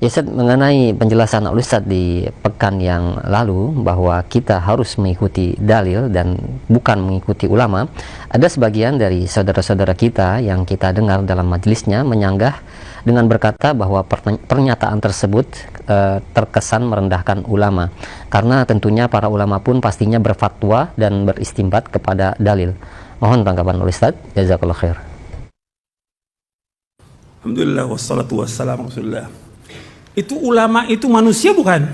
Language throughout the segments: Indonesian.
Ya Ustaz, mengenai penjelasan Ustaz di pekan yang lalu bahwa kita harus mengikuti dalil dan bukan mengikuti ulama, ada sebagian dari saudara-saudara kita yang kita dengar dalam majelisnya menyanggah dengan berkata bahwa pernyataan tersebut terkesan merendahkan ulama, karena tentunya para ulama pun pastinya berfatwa dan beristimbat kepada dalil. Mohon tanggapan Ustaz. Jazakallahu khair. Alhamdulillah wassalatu wassalamu rasulullah. Itu ulama itu manusia bukan?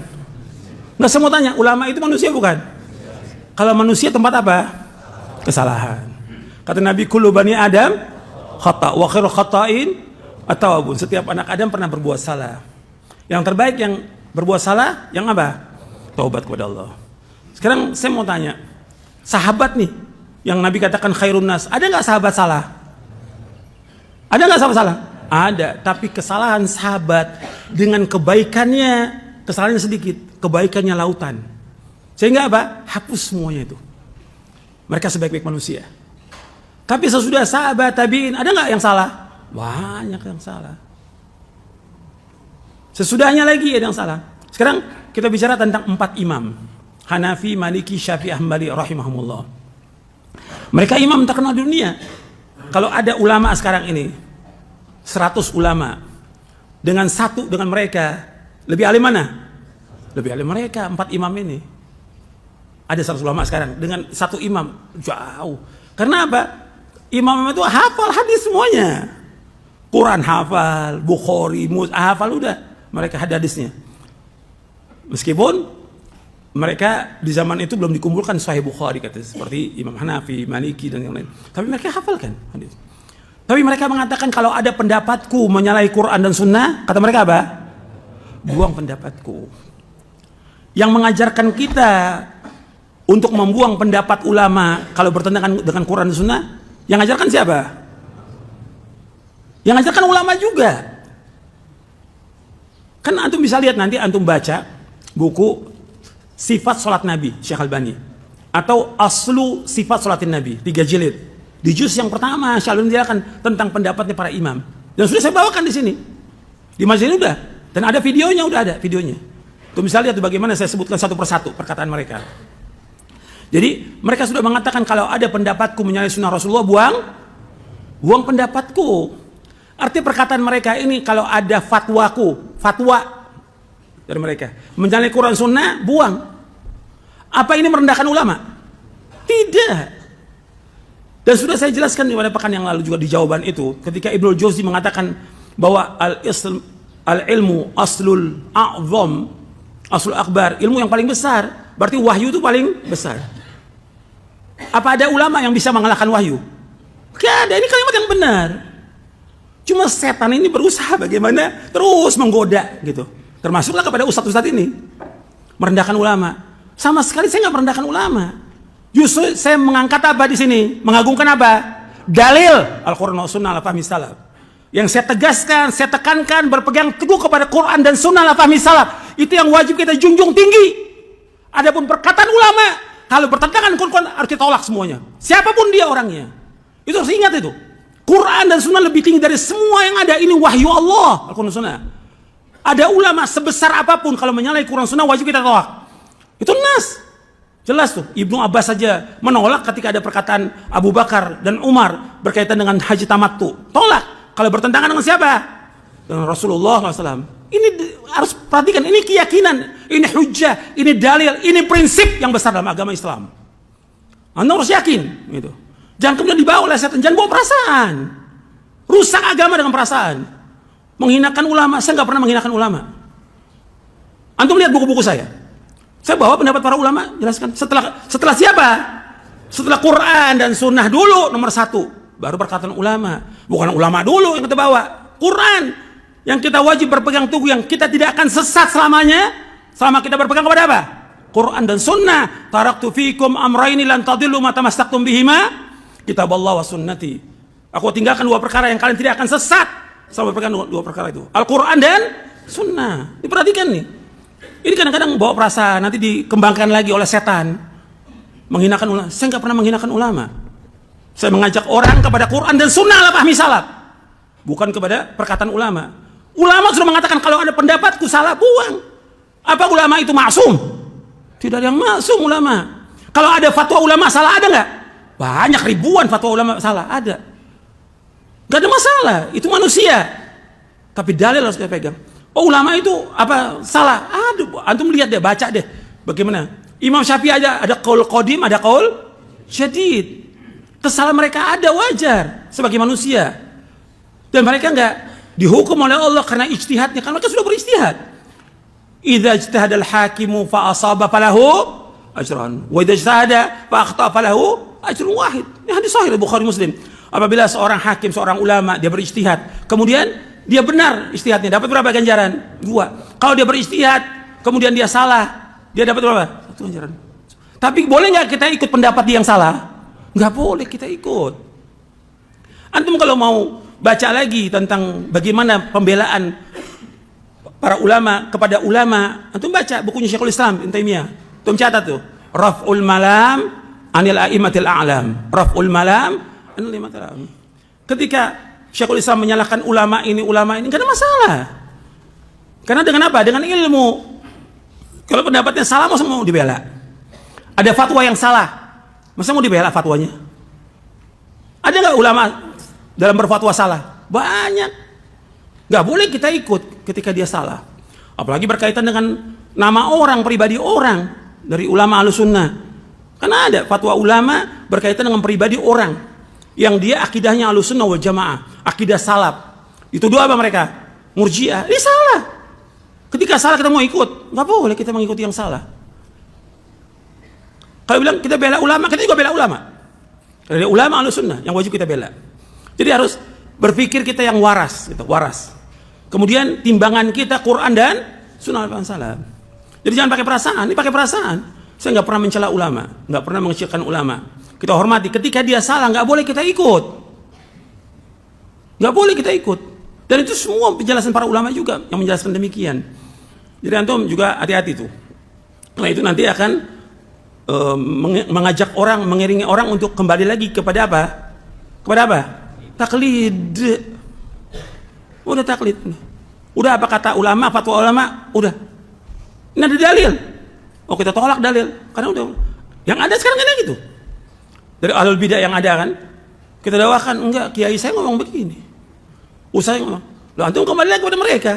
Nggak, saya mau tanya, ulama itu manusia bukan? Kalau manusia tempat apa? Kesalahan. Kata Nabi, kullu bani Adam khata wa khairu khata'in at-tawwabun. Setiap anak Adam pernah berbuat salah. Yang terbaik yang berbuat salah yang apa? Taubat kepada Allah. Sekarang saya mau tanya, sahabat nih yang Nabi katakan khairun nas, ada nggak sahabat salah? Ada nggak sahabat salah? Ada, tapi kesalahan sahabat dengan kebaikannya, kesalahannya sedikit, kebaikannya lautan. Sehingga apa? Hapus semuanya itu. Mereka sebaik-baik manusia. Tapi sesudah sahabat tabi'in, ada nggak yang salah? Banyak yang salah. Sesudahnya lagi ada yang salah. Sekarang kita bicara tentang 4 imam. Hanafi, Maliki, Syafi'i, Hambali rahimahumullah. Mereka imam terkenal di dunia. Kalau ada ulama sekarang ini 100 ulama dengan mereka, lebih alim mana? Lebih alim mereka 4 imam ini. Ada 100 ulama sekarang dengan 1 imam, jauh. Karena apa? Imam itu hafal hadis semuanya. Quran hafal, Bukhari, hafal, udah mereka hadisnya. Meskipun mereka di zaman itu belum dikumpulkan Sahih Bukhari kata seperti Imam Hanafi, Maliki dan yang lain. Tapi mereka hafalkan hadis. Tapi mereka mengatakan kalau ada pendapatku menyalahi Quran dan Sunnah, kata mereka apa? Buang pendapatku. Yang mengajarkan kita untuk membuang pendapat ulama kalau bertentangan dengan Quran dan Sunnah, yang mengajarkan siapa? Yang mengajarkan ulama juga. Kan antum bisa lihat nanti, antum baca buku Sifat Salat Nabi Syekh Albani atau Aslu Sifat Salatin Nabi 3 jilid. Di juz yang pertama Syekh Albani menjelaskan tentang pendapatnya para imam. Dan sudah saya bawakan di sini. Di majelis udah, dan ada videonya, udah ada videonya. Tuh bisa lihat bagaimana saya sebutkan satu persatu perkataan mereka. Jadi mereka sudah mengatakan kalau ada pendapatku menyalahi sunnah Rasulullah, buang pendapatku. Arti perkataan mereka ini kalau ada fatwa dari mereka menyalahi Quran Sunnah, buang. Apa ini merendahkan ulama? Tidak. Dan sudah saya jelaskan pada pekan yang lalu juga di jawaban itu, ketika Ibnu Jauzi mengatakan bahwa al-ilmu aslul a'zam, aslul akbar, ilmu yang paling besar, berarti wahyu itu paling besar. Apa ada ulama yang bisa mengalahkan wahyu? Gak ada, ini kalimat yang benar. Cuma setan ini berusaha bagaimana terus menggoda gitu. Termasuklah kepada ustadz-ustadz ini. Merendahkan ulama. Sama sekali saya nggak merendahkan ulama. Justru saya mengangkat apa di sini? Mengagungkan apa? Dalil Al-Quran wa Sunnah ala fahmi salaf. Yang saya tegaskan, saya tekankan, berpegang teguh kepada Quran dan Sunnah ala fahmi salaf. Itu yang wajib kita junjung tinggi. Adapun perkataan ulama, kalau bertentangan Quran harus ditolak semuanya. Siapapun dia orangnya. Itu harus ingat itu. Quran dan Sunnah lebih tinggi dari semua yang ada. Ini wahyu Allah. Al-Quran dan Sunnah. Ada ulama sebesar apapun kalau menyalahi Quran Sunnah wajib kita tolak. Itu nas. Jelas tuh, Ibnu Abbas saja menolak ketika ada perkataan Abu Bakar dan Umar berkaitan dengan haji tamattu. Tolak. Kalau bertentangan dengan siapa? Dengan Rasulullah SAW. Ini harus perhatikan, ini keyakinan, ini hujjah, ini dalil, ini prinsip yang besar dalam agama Islam. Anda harus yakin. Gitu. Jangan kemudian dibawa oleh setan, jangan bawa perasaan. Rusak agama dengan perasaan. Menghinakan ulama, saya nggak pernah menghinakan ulama. Antum lihat buku-buku saya. Saya bawa pendapat para ulama, jelaskan. Setelah siapa? Setelah Quran dan Sunnah dulu nomor 1, baru perkataan ulama. Bukan ulama dulu yang kita bawa, Quran yang kita wajib berpegang teguh, yang kita tidak akan sesat selamanya selama kita berpegang kepada apa? Quran dan Sunnah. Taraktu fikum amraini lan tadillu ma tamassaktum bihima, kitaballah wa sunnati. Aku tinggalkan 2 perkara yang kalian tidak akan sesat selama berpegang 2 perkara itu, Al-Quran dan Sunnah. Diperhatikan nih. Ini kadang-kadang bawa perasaan, nanti dikembangkan lagi oleh setan. Menghinakan ulama. Saya nggak pernah menghinakan ulama. Saya mengajak orang kepada Quran dan Sunnah ala fahmi salaf. Bukan kepada perkataan ulama. Ulama sudah mengatakan kalau ada pendapatku salah, buang. Apa ulama itu maksum? Tidak ada yang maksum ulama. Kalau ada fatwa ulama salah, ada nggak? Banyak, ribuan fatwa ulama salah, ada. Nggak ada masalah, itu manusia. Tapi dalil harus kita pegang. Oh, ulama itu apa salah? Aduh, antum lihat deh, baca deh. Bagaimana? Imam Syafi'i aja ada qaul qadim, ada qaul syadid. Kesalahan mereka ada, wajar sebagai manusia. Dan mereka nggak dihukum oleh Allah karena ijtihadnya, karena mereka sudah berijtihad. Idza ijtahada al-hakimu fa asaba falahu ajran, wa idza ijtahada fa akhta falahu ajrun wahid. Ini hadis sahih Bukhari Muslim. Apabila seorang hakim, seorang ulama dia berijtihad, kemudian dia benar ijtihadnya, dapat berapa ganjaran? 2. Kalau dia berijtihad, kemudian dia salah, dia dapat berapa? 1 ganjaran. Tapi boleh nggak kita ikut pendapat dia yang salah? Nggak boleh kita ikut. Antum kalau mau baca lagi tentang bagaimana pembelaan para ulama kepada ulama, antum baca bukunya Syekhul Islam Ibnu Taimiyah. Antum catat tuh, Raf'ul Malam Anil A'immatil A'lam. Raf'ul Malam Anil A'immatil A'lam. Ketika Syekhul Islam menyalahkan ulama ini nggak ada masalah. Karena dengan apa? Dengan ilmu. Kalau pendapatnya salah, masa mau dibela? Ada fatwa yang salah, masa mau dibela fatwanya? Ada nggak ulama dalam berfatwa salah? Banyak. Nggak boleh kita ikut ketika dia salah. Apalagi berkaitan dengan nama orang, pribadi orang dari ulama Ahlussunnah. Karena ada fatwa ulama berkaitan dengan pribadi orang yang dia akidahnya Ahlussunnah wal Jamaah, akidah salaf. Itu dua apa mereka? Murji'ah. Ini salah. Ketika salah kita mau ikut, nggak boleh kita mengikuti yang salah. Kalau bilang kita bela ulama, kita juga bela ulama. Dari ulama Ahlussunnah yang wajib kita bela. Jadi harus berpikir kita yang waras, gitu, waras. Kemudian timbangan kita Quran dan Sunnah Al-Salam. Jadi jangan pakai perasaan. Ini pakai perasaan. Saya nggak pernah mencela ulama, nggak pernah mengecilkan ulama. Kita hormati. Ketika dia salah, nggak boleh kita ikut. Nggak boleh kita ikut. Dan itu semua penjelasan para ulama juga yang menjelaskan demikian. Jadi antum juga hati-hati tuh. Nah itu nanti akan mengajak orang, mengiringi orang untuk kembali lagi kepada apa? Kepada apa? Taklid. Udah taklid. Udah apa kata ulama, fatwa ulama, udah. Ini ada dalil. Oh kita tolak dalil. Karena udah. Yang ada sekarang kan gitu. Dari ahlul bidah yang ada kan, kita dakwakan, enggak, kiai saya ngomong begini, usai ngomong, loh antum kembali lagi kepada mereka.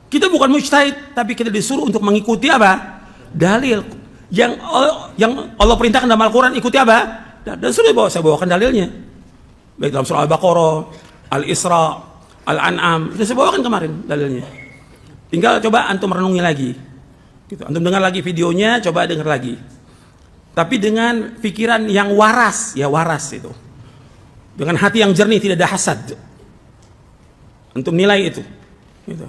Kita bukan mujtahid, tapi kita disuruh untuk mengikuti apa? Dalil yang Allah perintahkan dalam Al-Quran, ikuti apa? Dan sudah saya bawakan dalilnya, baik dalam surah Al-Baqarah, Al-Isra, Al-An'am, sudah saya bawakan kemarin dalilnya. Tinggal coba antum renungi lagi, gitu. Antum dengar lagi videonya, coba dengar lagi. Tapi dengan pikiran yang waras, ya waras itu. Dengan hati yang jernih, tidak ada hasad. Untuk nilai itu. Gitu.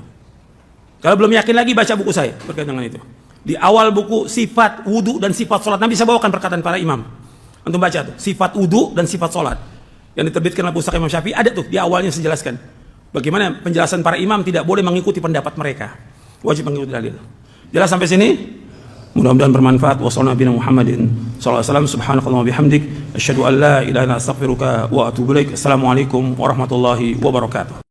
Kalau belum yakin lagi, baca buku saya berkaitan dengan itu. Di awal buku sifat wudu dan sifat sholat, Nabi saya bawakan perkataan para imam. Antum baca tuh, sifat wudu dan sifat sholat. Yang diterbitkan oleh Pustaka Imam Syafi'i, ada tuh, di awalnya saya jelaskan. Bagaimana penjelasan para imam tidak boleh mengikuti pendapat mereka. Wajib mengikuti dalil. Jelas sampai sini? Mudah-mudahan bermanfaat. Wassallallahu ala Muhammadin sallallahu alaihi wasallam. Subhanakallahumma wa bihamdik asyhadu an la ilaha illa anta astaghfiruka wa atubu ilaik. Assalamualaikum warahmatullahi wabarakatuh.